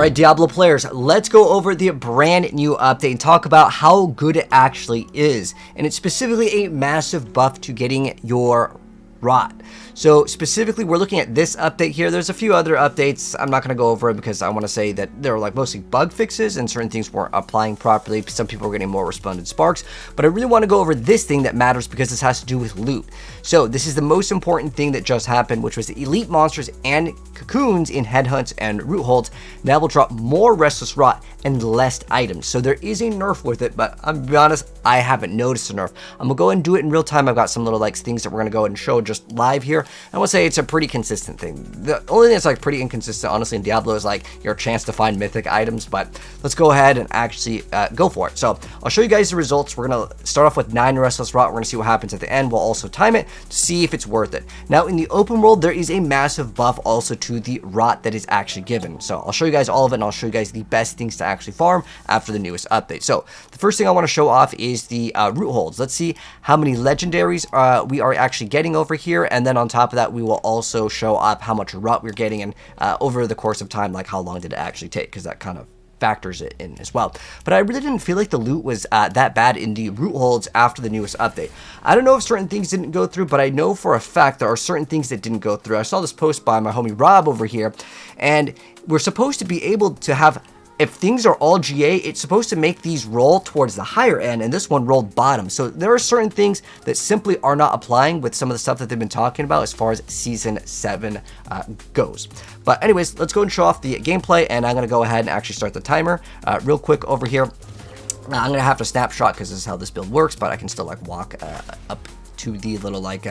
All right, Diablo players, let's go over the brand new update and talk about how good it actually is. And it's specifically a massive buff to getting your rot. So specifically, we're looking at this update here. There's a few other updates. I'm not going to go over it because I want to say that they're like mostly bug fixes and certain things weren't applying properly. Some people are getting more resplendent sparks, but I really want to go over this thing that matters because this has to do with loot. So this is the most important thing that just happened, which was the elite monsters and cocoons in headhunts and rootholds now will drop more restless rot and less items. So there is a nerf with it, but I'm gonna be honest, I haven't noticed a nerf. I'm gonna go ahead and do it in real time. I've got some little like things that we're gonna go ahead and show just live here. I want to say it's a pretty consistent thing. The only thing that's like pretty inconsistent, honestly, in Diablo is like your chance to find mythic items, but let's go ahead and actually go for it. So I'll show you guys the results. We're gonna start off with 9 restless rot. We're gonna see what happens at the end. We'll also time it to see if it's worth it. Now in the open world, there is a massive buff also to the rot that is actually given. So I'll show you guys all of it, and I'll show you guys the best things to actually farm after the newest update. So the first thing I want to show off is the Rootholds. Let's see how many legendaries we are actually getting over here, and then on top of that, we will also show up how much rot we're getting, and over the course of time, like how long did it actually take, because that kind of factors it in as well. But I really didn't feel like the loot was that bad in the Rootholds after the newest update. I don't know if certain things didn't go through, but I know for a fact there are certain things that didn't go through. I saw this post by my homie Rob over here, and we're supposed to be able to have, if things are all GA, it's supposed to make these roll towards the higher end, and this one rolled bottom. So there are certain things that simply are not applying with some of the stuff that they've been talking about as far as Season 7 goes. But anyways, let's go and show off the gameplay, and I'm going to go ahead and actually start the timer real quick over here. I'm going to have to snapshot because this is how this build works, but I can still like walk up to the little like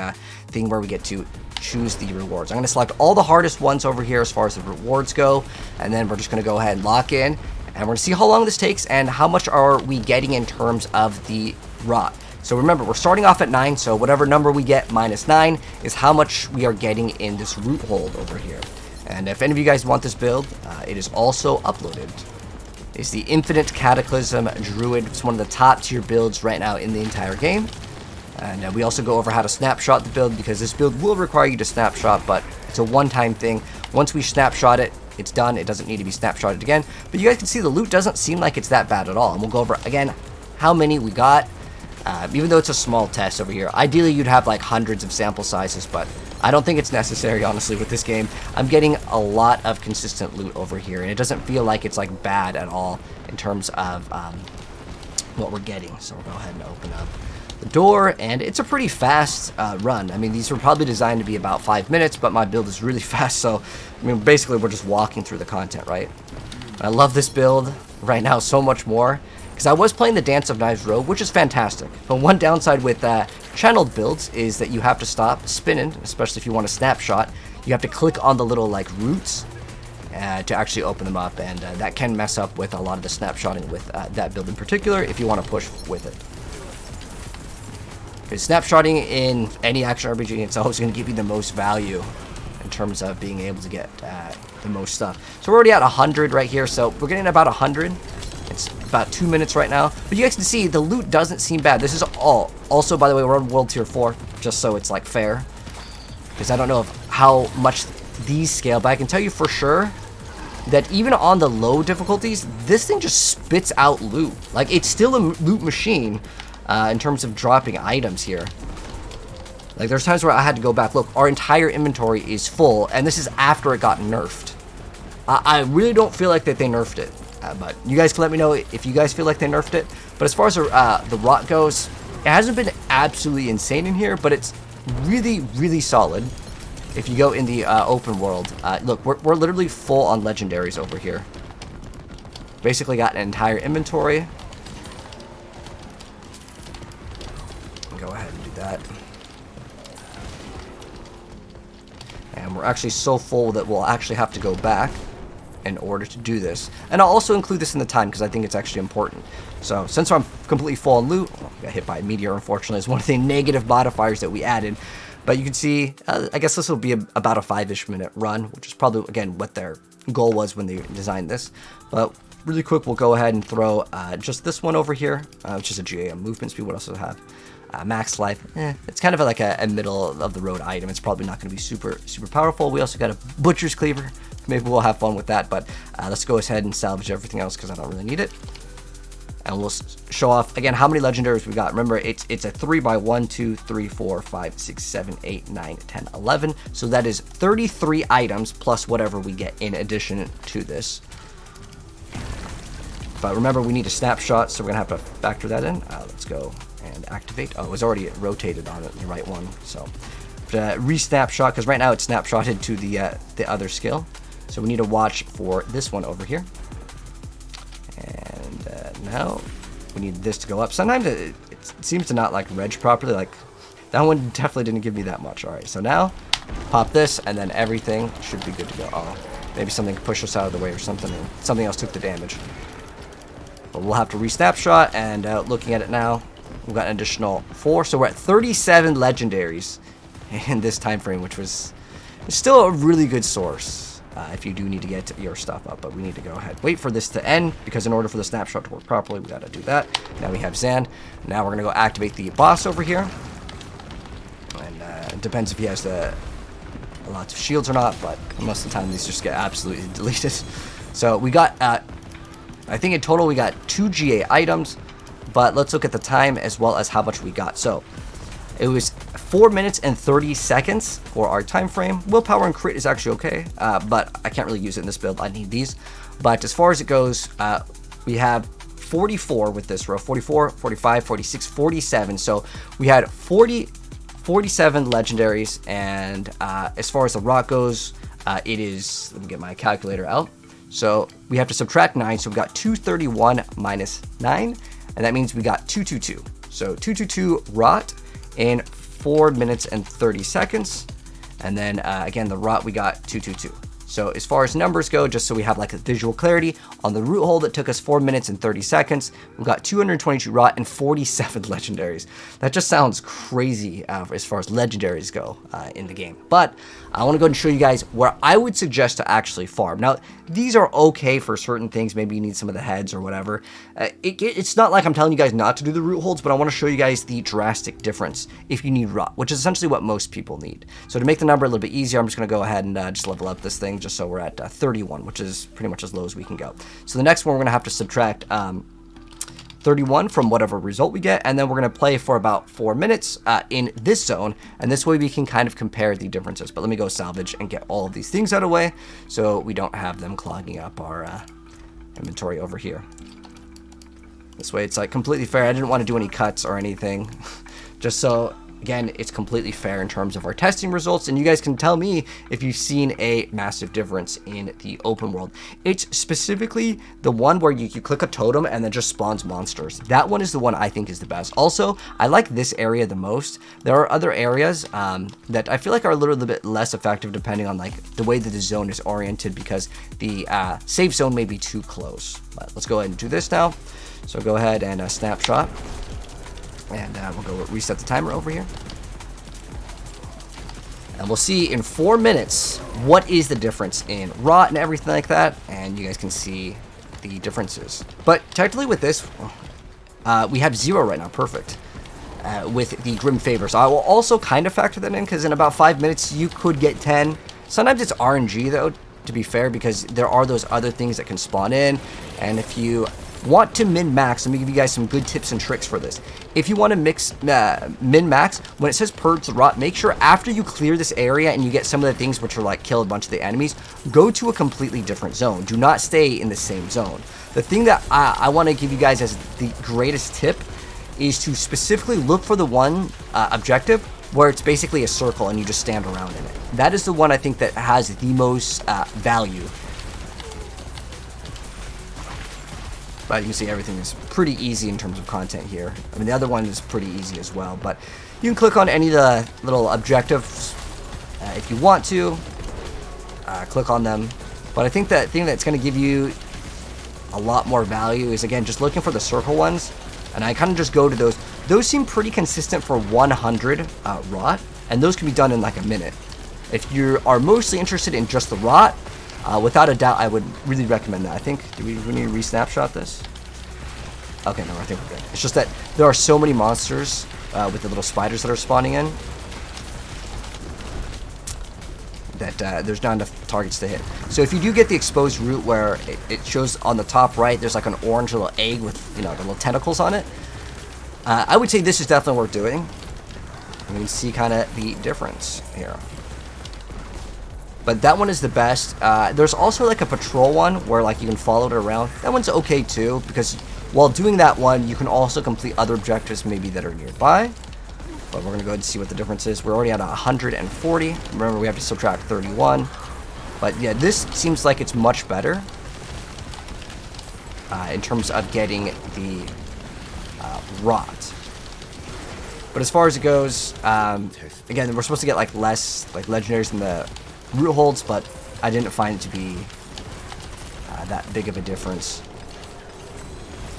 thing where we get to choose the rewards. I'm going to select all the hardest ones over here as far as the rewards go, and then we're just going to go ahead and lock in, and we're going to see how long this takes and how much are we getting in terms of the rot. So remember, we're starting off at 9, so whatever number we get minus 9 is how much we are getting in this Roothold over here. And if any of you guys want this build, it is also uploaded. It's the Infinite Cataclysm Druid. It's one of the top tier builds right now in the entire game. And we also go over how to snapshot the build, because this build will require you to snapshot, but it's a one-time thing. Once we snapshot it, it's done. It doesn't need to be snapshotted again. But you guys can see the loot doesn't seem like it's that bad at all. And we'll go over, again, how many we got, even though it's a small test over here. Ideally, you'd have like hundreds of sample sizes, but I don't think it's necessary, honestly, with this game. I'm getting a lot of consistent loot over here, and it doesn't feel like it's like bad at all in terms of what we're getting. So we'll go ahead and open up the door, and it's a pretty fast run. I mean, these were probably designed to be about 5 minutes, but my build is really fast, so I mean, basically we're just walking through the content, right? I love this build right now so much more, because I was playing the Dance of Knives Rogue, which is fantastic, but one downside with channeled builds is that you have to stop spinning, especially if you want to snapshot. You have to click on the little like roots to actually open them up, and that can mess up with a lot of the snapshotting with that build in particular if you want to push with it. Because snapshotting in any action RPG, it's always going to give you the most value in terms of being able to get the most stuff. So we're already at 100 right here, so we're getting about 100. It's about 2 minutes right now. But you guys can see the loot doesn't seem bad. This is all. Also, by the way, we're on World Tier 4, just so it's like fair. Because I don't know how much these scale, but I can tell you for sure that even on the low difficulties, this thing just spits out loot. Like, it's still a loot machine. In terms of dropping items here. Like, there's times where I had to go back. Look, our entire inventory is full, and this is after it got nerfed. I really don't feel like that they nerfed it, but you guys can let me know if you guys feel like they nerfed it. But as far as the rot goes, it hasn't been absolutely insane in here, but it's really, really solid. If you go in the open world, look, we're literally full on legendaries over here. Basically got an entire inventory. Go ahead and do that. And we're actually so full that we'll actually have to go back in order to do this. And I'll also include this in the time because I think it's actually important. So since I'm completely full on loot, well, I got hit by a meteor, unfortunately. It's one of the negative modifiers that we added. But you can see, I guess this will be about a 5-ish minute run, which is probably, again, what their goal was when they designed this. But really quick, we'll go ahead and throw just this one over here, which is a GA movement speed. What else does it have? Max life, it's kind of like a middle of the road item. It's probably not going to be super powerful. We also got a butcher's cleaver, maybe we'll have fun with that. But let's go ahead and salvage everything else because I don't really need it. And we'll show off again how many legendaries we got. Remember, it's a 3 by 1, 2, 3, 4, 5, 6, 7, 8, 9, 10, 11. So that is 33 items plus whatever we get in addition to this. But remember, we need a snapshot, so we're gonna have to factor that in. Let's go and activate. Oh, it was already rotated on it, the right one. So re-snapshot, because right now it's snapshotted to the other skill. So we need to watch for this one over here. And now we need this to go up. Sometimes it seems to not like reg properly. Like that one definitely didn't give me that much. All right, so now pop this, and then everything should be good to go. Oh, maybe something pushed us out of the way or something, and something else took the damage. But we'll have to re-snapshot, and looking at it now, we've got an additional 4. So we're at 37 legendaries in this time frame, which was still a really good source. If you do need to get your stuff up, but we need to go ahead wait for this to end, because in order for the snapshot to work properly, we got to do that. Now we have Zan. Now we're gonna go activate the boss over here, and it depends if he has lots of shields or not, but most of the time these just get absolutely deleted. So we got I think in total we got 2 GA items, but let's look at the time as well as how much we got. So it was 4 minutes and 30 seconds for our time frame. Willpower and crit is actually okay, but I can't really use it in this build. I need these. But as far as it goes, we have 44 with this row, 44, 45, 46, 47. So we had 47 legendaries, and as far as the rot goes, it is, let me get my calculator out. So we have to subtract 9, so we got 231 minus 9, and that means we got 222. So 222 rot in 4 minutes and 30 seconds. And then again, the rot, we got 222. So as far as numbers go, just so we have like a visual clarity, on the Roothold, it took us 4 minutes and 30 seconds. We got 222 rot and 47 legendaries. That just sounds crazy as far as legendaries go in the game. But I want to go and show you guys where I would suggest to actually farm. Now, these are okay for certain things. Maybe you need some of the heads or whatever. It's not like I'm telling you guys not to do the Rootholds, but I want to show you guys the drastic difference if you need rot, which is essentially what most people need. So to make the number a little bit easier, I'm just going to go ahead and just level up this thing, just so we're at 31, which is pretty much as low as we can go. So the next one, we're going to have to subtract 31 from whatever result we get, and then we're going to play for about 4 minutes in this zone, and this way we can kind of compare the differences. But let me go salvage and get all of these things out of the way so we don't have them clogging up our inventory over here. This way it's like completely fair. I didn't want to do any cuts or anything, just so again, it's completely fair in terms of our testing results, and you guys can tell me if you've seen a massive difference in the open world. It's specifically the one where you click a totem and then just spawns monsters. That one is the one I think is the best. Also, I like this area the most. There are other areas that I feel like are a little bit less effective depending on like the way that the zone is oriented, because the safe zone may be too close. But let's go ahead and do this now. So go ahead and snapshot. And we'll go reset the timer over here. And we'll see in 4 minutes what is the difference in rot and everything like that. And you guys can see the differences. But technically with this, we have 0 right now. Perfect. With the Grim Favors. I will also kind of factor that in, because in about 5 minutes you could get 10. Sometimes it's RNG though, to be fair, because there are those other things that can spawn in. And if you want to min-max, let me give you guys some good tips and tricks for this. If you want to min-max, when it says purge the rot, make sure after you clear this area and you get some of the things which are like kill a bunch of the enemies, go to a completely different zone. Do not stay in the same zone. The thing that I want to give you guys as the greatest tip is to specifically look for the one objective where it's basically a circle and you just stand around in it. That is the one I think that has the most value. But you can see everything is pretty easy in terms of content here. I mean, the other one is pretty easy as well, but you can click on any of the little objectives if you want to. Click on them. But I think that thing that's going to give you a lot more value is, again, just looking for the circle ones. And I kind of just go to those. Those seem pretty consistent for 100 rot, and those can be done in like a minute. If you are mostly interested in just the rot, without a doubt, I would really recommend that. I think, do we need to re-snapshot this? Okay, no, I think we're good. It's just that there are so many monsters with the little spiders that are spawning in. that there's not enough targets to hit. So if you do get the exposed root where it shows on the top right, there's like an orange little egg with, you know, the little tentacles on it, I would say this is definitely worth doing. You can see kind of the difference here. But that one is the best. There's also like a patrol one where like you can follow it around. That one's okay too, because while doing that one, you can also complete other objectives maybe that are nearby. But we're going to go ahead and see what the difference is. We're already at 140. Remember, we have to subtract 31. But yeah, this seems like it's much better in terms of getting the rot. But as far as it goes, again, we're supposed to get like less like legendaries than the Rootholds, but I didn't find it to be that big of a difference.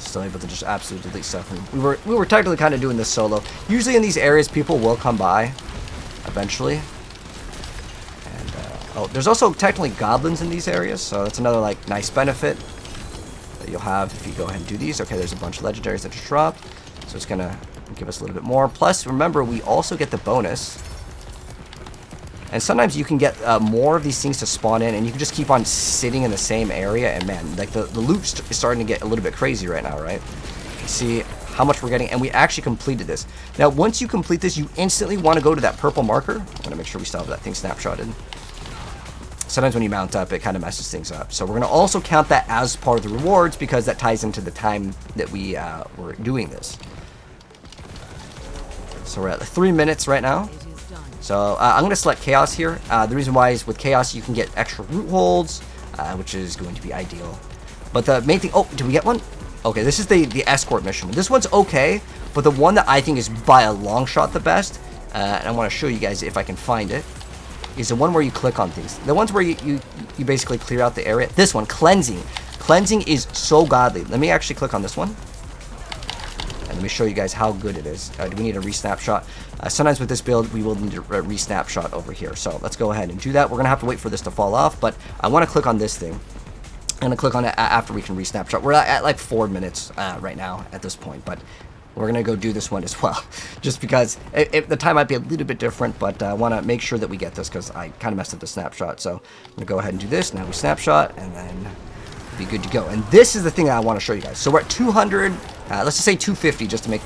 Still able to just absolutely delete stuff. And we were technically kind of doing this solo. Usually in these areas, people will come by eventually. And oh, there's also technically goblins in these areas, so that's another like nice benefit that you'll have if you go ahead and do these. Okay, there's a bunch of legendaries that just dropped, so it's gonna give us a little bit more. Plus, remember, we also get the bonus. And sometimes you can get more of these things to spawn in, and you can just keep on sitting in the same area. And man, like the loot is starting to get a little bit crazy right now, right? You can see how much we're getting, and we actually completed this. Now, once you complete this, you instantly want to go to that purple marker. I'm going to make sure we still have that thing snapshotted. Sometimes when you mount up, it kind of messes things up. So we're going to also count that as part of the rewards, because that ties into the time that we were doing this. So we're at 3 minutes right now. So I'm going to select Chaos here. The reason why is with Chaos you can get extra Rootholds, which is going to be ideal. But the main thing... Oh, did we get one? Okay, this is the escort mission. This one's okay, but the one that I think is by a long shot the best, and I want to show you guys if I can find it, is the one where you click on things. The ones where you basically clear out the area. This one, Cleansing. Cleansing is so godly. Let me actually click on this one. And let me show you guys how good it is. Do we need a re-snapshot? Sometimes with this build, we will need a re-snapshot over here. So let's go ahead and do that. We're going to have to wait for this to fall off, but I want to click on this thing. I'm going to click on it after we can re-snapshot. We're at like 4 minutes right now at this point, but we're going to go do this one as well. Just because the time might be a little bit different, but I want to make sure that we get this because I kind of messed up the snapshot. So I'm going to go ahead and do this. Now we snapshot, and then be good to go. And this is the thing that I want to show you guys. So we're at 200, let's just say 250 just to make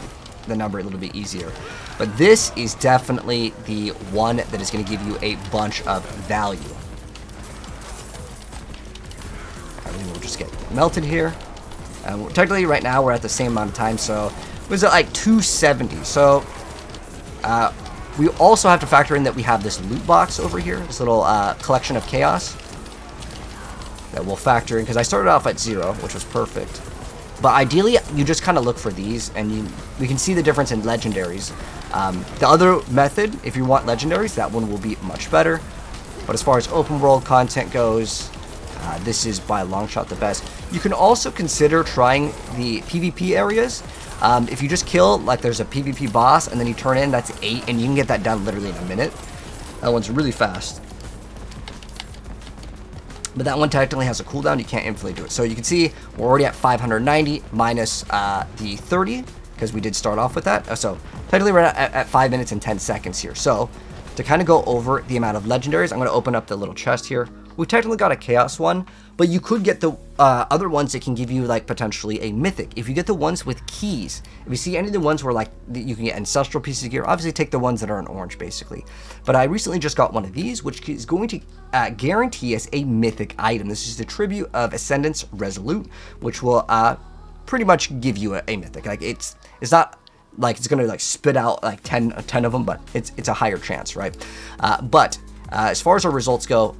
the number a little bit easier. But this is definitely the one that is going to give you a bunch of value. Everything will just get melted here. Technically right now we're at the same amount of time, so it was at like 270. So we also have to factor in that we have this loot box over here, this little collection of chaos that we'll factor in, because I started off at 0, which was perfect. But ideally, you just kind of look for these, and we can see the difference in legendaries. The other method, if you want legendaries, that one will be much better. But as far as open world content goes, this is by a long shot the best. You can also consider trying the PvP areas. If you just kill, like there's a PvP boss, and then you turn in, that's 8, and you can get that done literally in a minute. That one's really fast. But that one technically has a cooldown. You can't infinitely do it. So you can see we're already at 590 minus the 30, because we did start off with that. So technically we're at 5 minutes and 10 seconds here. So to kind of go over the amount of legendaries, I'm going to open up the little chest here. We technically got a chaos one, but you could get the other ones that can give you like potentially a mythic. If you get the ones with keys, if you see any of the ones where like you can get ancestral pieces of gear, obviously take the ones that are in orange basically. But I recently just got one of these, which is going to guarantee us a mythic item. This is the Tribute of Ascendance Resolute, which will pretty much give you a mythic. Like it's not like it's gonna like spit out like 10 of them, but it's a higher chance, right? But as far as our results go,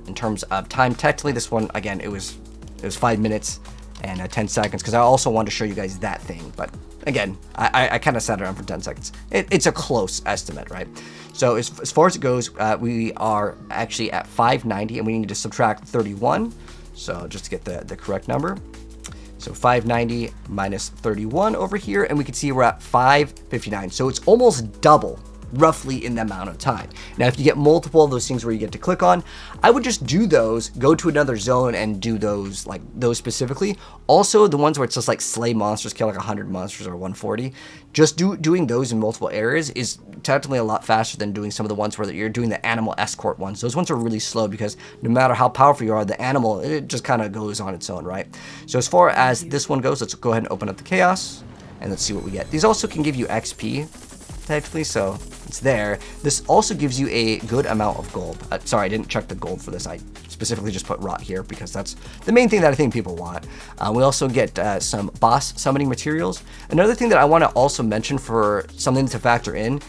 in terms of time, technically this one, again, it was 5 minutes and 10 seconds, because I also wanted to show you guys that thing. But again, I kind of sat around for 10 seconds. It's a close estimate, right? So as far as it goes, we are actually at 590, and we need to subtract 31. So just to get the correct number. So 590 minus 31 over here, and we can see we're at 559. So it's almost double roughly in the amount of time. Now, if you get multiple of those things where you get to click on, I would just do those, go to another zone and do those, like those specifically. Also, the ones where it's just like slay monsters, kill like 100 monsters or 140, just doing those in multiple areas is technically a lot faster than doing some of the ones where you're doing the animal escort ones. Those ones are really slow because no matter how powerful you are, the animal, it just kind of goes on its own, right? So as far as this one goes, let's go ahead and open up the chaos and let's see what we get. These also can give you XP, technically, so it's there. This also gives you a good amount of gold. Sorry, I didn't check the gold for this. I specifically just put rot here because that's the main thing that I think people want. We also get some boss summoning materials. Another thing that I want to also mention for something to factor in,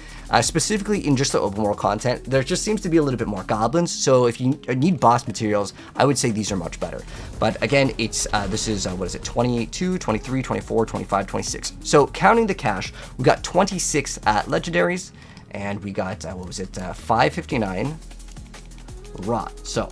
specifically in just the open world content, there just seems to be a little bit more goblins. So if you need boss materials, I would say these are much better. But again, it's this is, what is it, 22, 23, 24, 25, 26. So counting the cash, we got 26 legendaries, and we got, what was it, 559 rot. So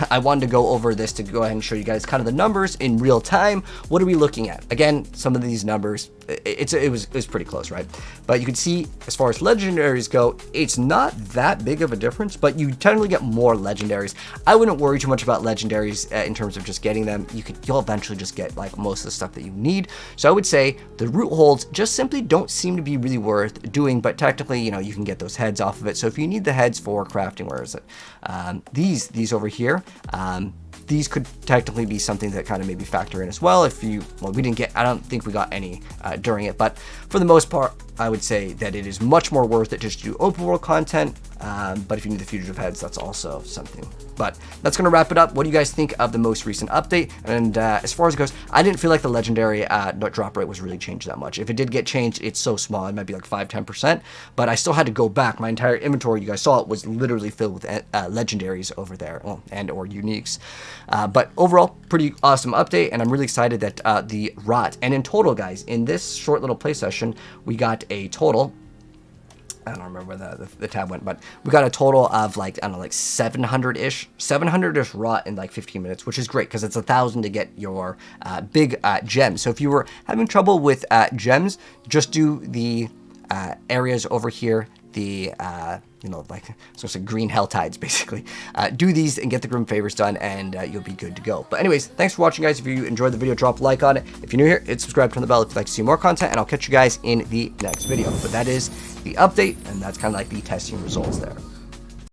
I wanted to go over this to go ahead and show you guys kind of the numbers in real time. What are we looking at? Again, some of these numbers, it was pretty close, right? But you can see as far as legendaries go, it's not that big of a difference, but you technically get more legendaries. I wouldn't worry too much about legendaries in terms of just getting them. You'll eventually just get like most of the stuff that you need. So I would say the Rootholds just simply don't seem to be really worth doing, but technically, you know, you can get those heads off of it. So if you need the heads for crafting, where is it? These over here, these could technically be something that kind of maybe factor in as well. If you, well, we didn't get, I don't think we got any during it, but for the most part, I would say that it is much more worth it just to do open world content. But if you need the fugitive heads, that's also something. But that's going to wrap it up. What do you guys think of the most recent update? And as far as it goes, I didn't feel like the legendary drop rate was really changed that much. If it did get changed, it's so small. It might be like 5-10%. But I still had to go back. My entire inventory, you guys saw it, was literally filled with legendaries over there, well, and or uniques. But overall, pretty awesome update. And I'm really excited that the rot. And in total, guys, in this short little play session, we got a total, I don't remember where the tab went, but we got a total of like, I don't know, like 700-ish rot in like 15 minutes, which is great because it's 1,000 to get your big gems. So if you were having trouble with gems, just do the areas over here, the you know, like, so it's a green hell tides basically. Do these and get the grim favors done, and you'll be good to go. But anyways, thanks for watching, guys. If you enjoyed the video, drop a like on it. If you're new here, hit subscribe, turn the bell if you'd like to see more content, and I'll catch you guys in the next video. But that is the update, and that's kind of like the testing results there.